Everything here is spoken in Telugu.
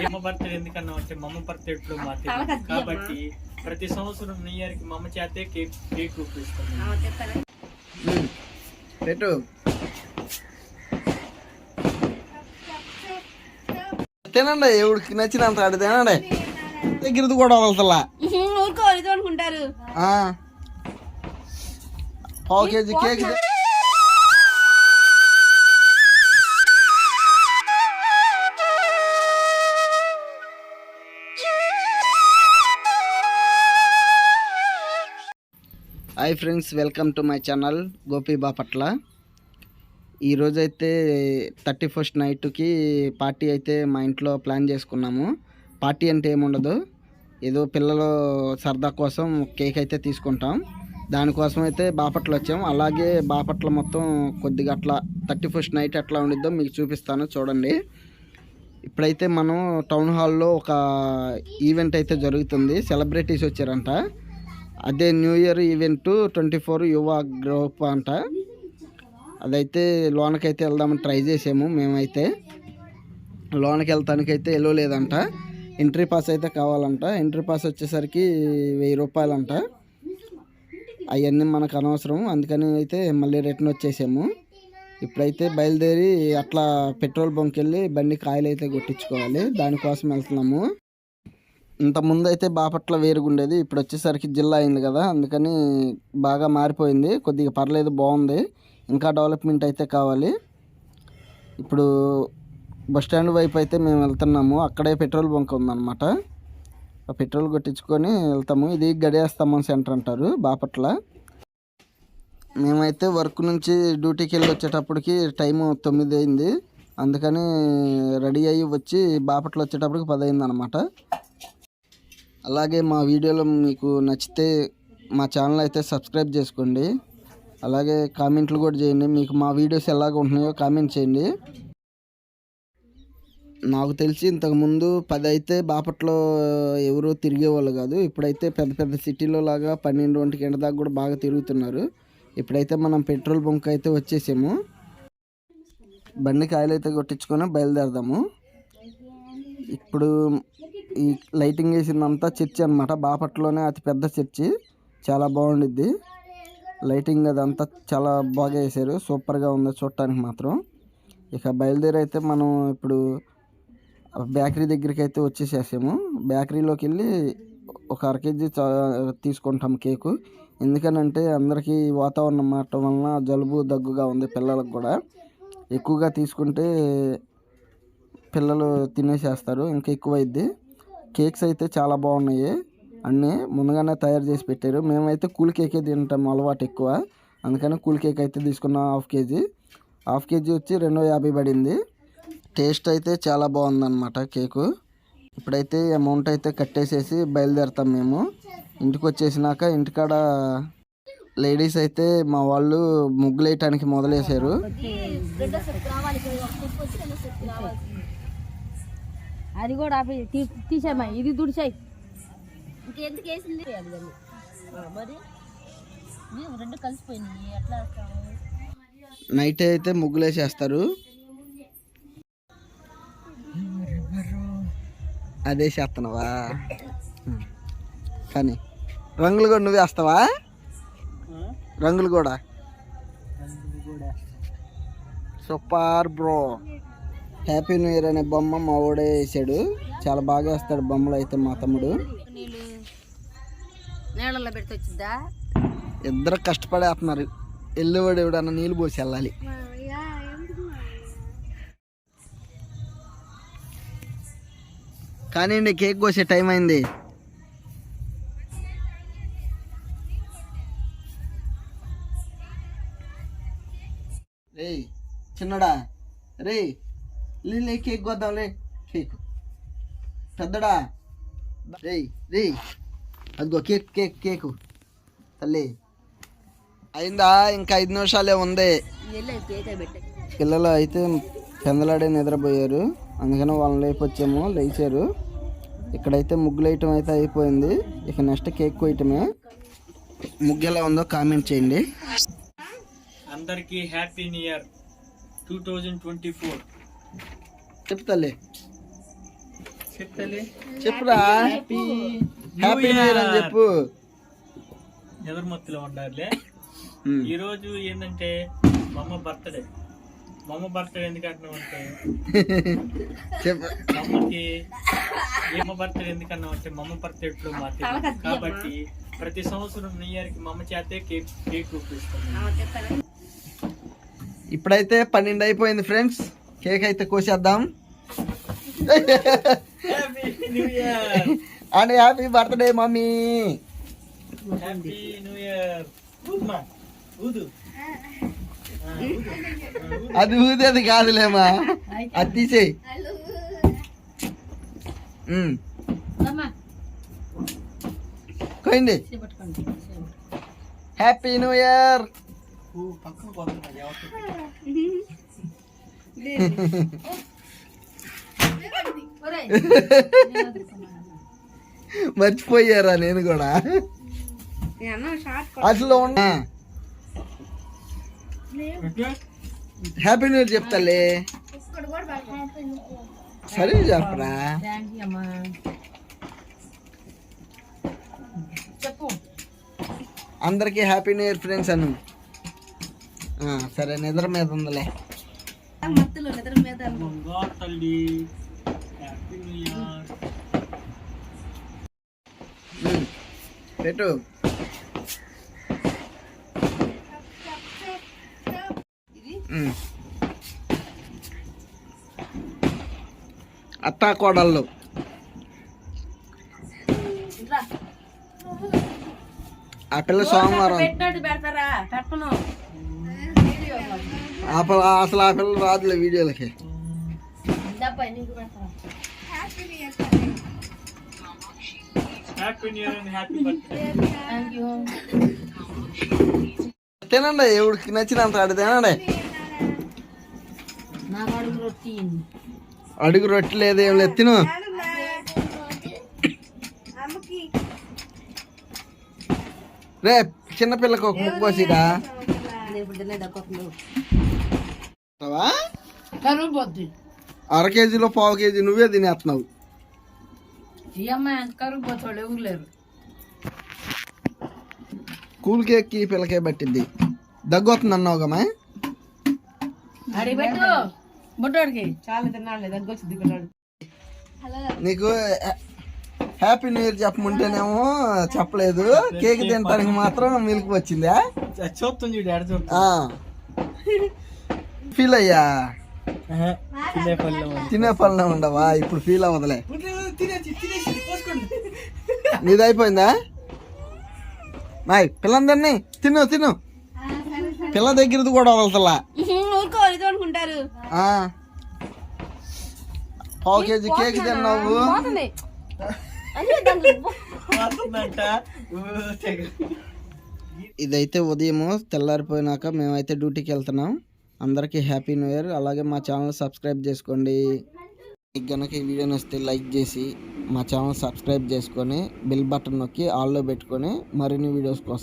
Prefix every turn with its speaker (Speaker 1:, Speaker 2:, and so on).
Speaker 1: అమ్మ బర్త్డే ఎందుకన్నా అంటే మా అమ్మ బర్త్డే ఎప్పుడు మా తెలియదు కాబట్టి ప్రతి సంవత్సరం న్యూ ఇయర్ కి మా అమ్మ చేతే కేక్ చూపిస్తాను.
Speaker 2: పెట్టు తినండి, ఎవరికి నచ్చినంత ఆడి తినండి. దగ్గరది కూడా వదలతలా
Speaker 3: అనుకుంటారు.
Speaker 2: పావు KG cake hi friends, welcome to my channel Gopi Bapatla. ఈరోజైతే 31st నైట్కి పార్టీ అయితే మా ఇంట్లో ప్లాన్ చేసుకున్నాము. పార్టీ అంటే ఏముండదు, ఏదో పిల్లలు సరదా కోసం కేక్ అయితే తీసుకుంటాం. దానికోసం అయితే బాపట్ల వచ్చాం. అలాగే బాపట్ల మొత్తం కొద్దిగా అట్లా 31st నైట్ ఎట్లా ఉండిద్దో మీకు చూపిస్తాను, చూడండి. ఇప్పుడైతే మనం టౌన్ హాల్లో ఒక ఈవెంట్ అయితే జరుగుతుంది. సెలబ్రిటీస్ వచ్చారంట. అదే న్యూ ఇయర్ ఈవెంట్ 24 యువ గ్రూప్ అంట. అదైతే లోనకైతే వెళ్దామని ట్రై చేసాము. మేమైతే లోనకి వెళ్తానికైతే ఎల్లో లేదంట. ఎంట్రీ పాస్ అయితే కావాలంట. ఎంట్రీ పాస్ వచ్చేసరికి 1000 రూపాయలంట. అవన్నీ మనకు అనవసరం, అందుకని అయితే మళ్ళీ రిటర్న్ వచ్చేసాము. ఇప్పుడైతే బయలుదేరి అట్లా పెట్రోల్ బంక్ వెళ్ళి బండికి ఆయిల్ అయితే కొట్టించుకోవాలి. దానికోసం వెళ్తున్నాము. ఇంతకుముందు అయితే బాపట్ల వేరుగుండేది, ఇప్పుడు వచ్చేసరికి జిల్లా అయింది కదా, అందుకని బాగా మారిపోయింది. కొద్దిగా పర్లేదు, బాగుంది. ఇంకా డెవలప్మెంట్ అయితే కావాలి. ఇప్పుడు బస్టాండ్ వైపు అయితే మేము వెళ్తున్నాము. అక్కడే పెట్రోల్ బంక్ ఉందన్నమాట. ఆ పెట్రోల్ కొట్టించుకొని వెళ్తాము. ఇది గడియాస్తంభం సెంటర్ అంటారు బాపట్ల. మేమైతే వర్క్ నుంచి డ్యూటీకి వెళ్ళి వచ్చేటప్పటికి టైము 9 అయింది. అందుకని రెడీ అయ్యి వచ్చి బాపట్ల వచ్చేటప్పటికి 10 అయింది అనమాట. అలాగే మా వీడియోలు మీకు నచ్చితే మా ఛానల్ అయితే సబ్స్క్రైబ్ చేసుకోండి. అలాగే కామెంట్లు కూడా చేయండి. మీకు మా వీడియోస్ ఎలాగ ఉంటున్నాయో కామెంట్ చేయండి. నాకు తెలిసి ఇంతకుముందు 10 అయితే బాపట్లో ఎవరో తిరిగేవాళ్ళు కాదు. ఇప్పుడైతే పెద్ద పెద్ద సిటీలో లాగా 12-1 గంట దాకా కూడా బాగా తిరుగుతున్నారు. ఇప్పుడైతే మనం పెట్రోల్ బంక్ అయితే వచ్చేసాము. బండికి ఆయిల్ అయితే కొట్టించుకొని బయలుదేరదాము. ఇప్పుడు ఈ లైటింగ్ వేసిందంతా చర్చి అనమాట. బాపట్లోనే అతి పెద్ద చర్చి, చాలా బాగుండిద్ది. లైటింగ్ అదంతా చాలా బాగా వేసారు, సూపర్గా ఉంది చూడటానికి మాత్రం. ఇక బయలుదేరి అయితే మనం ఇప్పుడు బేకరీ దగ్గరికి అయితే వచ్చేసేసాము. బేకరీలోకి వెళ్ళి ఒక 1/2 కేజీ తీసుకుంటాం కేకు. ఎందుకనంటే అందరికీ వాతావరణం మారటం వలన జలుబు దగ్గుగా ఉంది. పిల్లలకు కూడా ఎక్కువగా తీసుకుంటే పిల్లలు తినేసేస్తారు, ఇంకా ఎక్కువ అయింది. కేక్స్ అయితే చాలా బాగున్నాయి, అన్నీ ముందుగానే తయారు చేసి పెట్టారు. మేమైతే కూల్ కేకే తింటాము అలవాటు ఎక్కువ, అందుకని కూల్ కేక్ అయితే తీసుకున్నాం. 1/2 కేజీ. 1/2 కేజీ వచ్చి 250 పడింది. టేస్ట్ అయితే చాలా బాగుందన్నమాట కేకు. ఇప్పుడైతే అమౌంట్ అయితే కట్టేసేసి బయలుదేరుతాం మేము. ఇంటికి వచ్చేసినాక ఇంటికాడ లేడీస్ అయితే మా వాళ్ళు ముగ్గులు వేయటానికి మొదలేశారు.
Speaker 3: అది కూడా తీసేమా, ఇది దుడిచాయి ఇంకెందుకు వేసింది మరి రెండు కలిసిపోయింది. ఎట్లా
Speaker 2: నైట్ అయితే ముగ్గులు వేసేస్తారు. అదే చేస్తున్నావా? కానీ రంగులు కూడా నువ్వు వేస్తావా? రంగులు కూడా super bro. Happy new year అనే బొమ్మ మా వాడే వేసాడు, చాలా బాగా వేస్తాడు బొమ్మలు అయితే మా తమ్ముడు. ఇద్దరు కష్టపడేస్తున్నారు. వెళ్ళేవాడు ఎవడన్నా నీళ్ళు పోసి వెళ్ళాలి. కానీ కేక్ కోసే టైం అయింది. రే చిన్నడా, రే లే కేక్ కోద్దాంలే. కేక్ పెద్దడా, రే రే అదిగో కేక్ కేక్ కేకు తల్లి. అయిందా? ఇంకా 5 నిమిషాలే ఉంది. పిల్లలు అయితే పెందలాడే నిద్రపోయారు, అందుకని వాళ్ళని లేపొచ్చాము. లేచారు. ఇక్కడైతే ముగ్గులు వేయటం అయితే అయిపోయింది. ఇక నెక్స్ట్ కేక్ కోయటమే. ముగ్గు ఎలా ఉందో కామెంట్ చేయండి.
Speaker 1: అందరికీ హ్యాపీ న్యూ ఇయర్ 2024.
Speaker 2: చెప్తాలే.
Speaker 1: చెప్తలే
Speaker 2: చెప్పురా. హ్యాపీ న్యూ ఇయర్ అని చెప్పు.
Speaker 1: ఎదురుమత్తులో ఉండాలి. ఈ రోజు ఏంటంటే మా అమ్మ బర్త్డే. మా అమ్మ బర్త్డే ఎందుకంటున్నావు అంటే
Speaker 2: చెప్పు.
Speaker 1: మమ్మకి ఏమ బర్త్డే ఎందుకన్నావు అంటే మా అమ్మ బర్త్డే ఎప్పుడు మా తెలియదు కాబట్టి ప్రతి సంవత్సరం న్యూ ఇయర్ కి మా అమ్మ చేతే కేక్ చూపిస్తాను.
Speaker 2: ఇప్పుడైతే 12 అయిపోయింది ఫ్రెండ్స్. కేక్ అయితే కోసేద్దాం.
Speaker 1: Happy new year
Speaker 2: and happy birthday mummy.
Speaker 1: Happy new year. ఊదు
Speaker 2: అది ఊదేది కాదులేమా, అది తీసేయి. కోయండి. Happy new year.
Speaker 1: పక్కన పోతున్నా
Speaker 2: మర్చిపోయారా నేను కూడా అసలు ఉన్నా. హ్యాపీ న్యూ ఇయర్ చెప్తాలే. సరే చెప్పరా. అందరికి హ్యాపీ న్యూ ఇయర్ ఫ్రెండ్స్ అను. సరే నిద్ర మీద ఉందిలే.
Speaker 1: తల్లి హ్యాపీ న్యూ ఇయర్.
Speaker 2: పెట్టు. అత్తా కోడళ్ళు ఆ పిల్ల సోమవారం అసలు ఆ పిల్ల రాదులే వీడియోలకి.
Speaker 1: Happy new year and happy birthday.
Speaker 2: తినండి, ఎవరికి నచ్చినంత ఆడి తినండి. అడుగు రొట్టె లేదు, ఏం లేదు, తిను. రే చిన్నపిల్లకు ఒక ముక్కు పోసిరా. 1/2 కేజీలో 1/4 కేజీ నువ్వే తినేస్తున్నావు. కూల్ కేక్ కి పిల్లకే పట్టింది. దగ్గొస్తుంది అన్నావుగమ్మా. నీకు హ్యాపీ న్యూ ఇయర్ చెప్పమంటేనేమో చెప్పలేదు, కేక్ తినడానికి మాత్రం మిల్క్ వచ్చిందా? ఫీల్ అయ్యా? తినే పనిలో ఉండవా? ఇప్పుడు ఫీల్ అవ్వదులే. నీది అయిపోయిందా? మాయ్ పిల్లందరినీ తిను తిను. పిల్ల దగ్గరది కూడా వదలతలా. 1/4 కేజీ కేక్ తిన్నావు. ఇదైతే ఉదయము తెల్లారిపోయినాక మేమైతే డ్యూటీకి వెళ్తున్నాం. అందరికీ హ్యాపీ న్యూ ఇయర్. అలాగే మా ఛానల్ సబ్స్క్రైబ్ చేసుకోండి. మీకు కనుక ఈ వీడియో నచ్చితే లైక్ చేసి మా ఛానల్ సబ్స్క్రైబ్ చేసుకొని బెల్ బటన్ నొక్కి ఆల్లో పెట్టుకొని మరిన్ని వీడియోస్ కోసం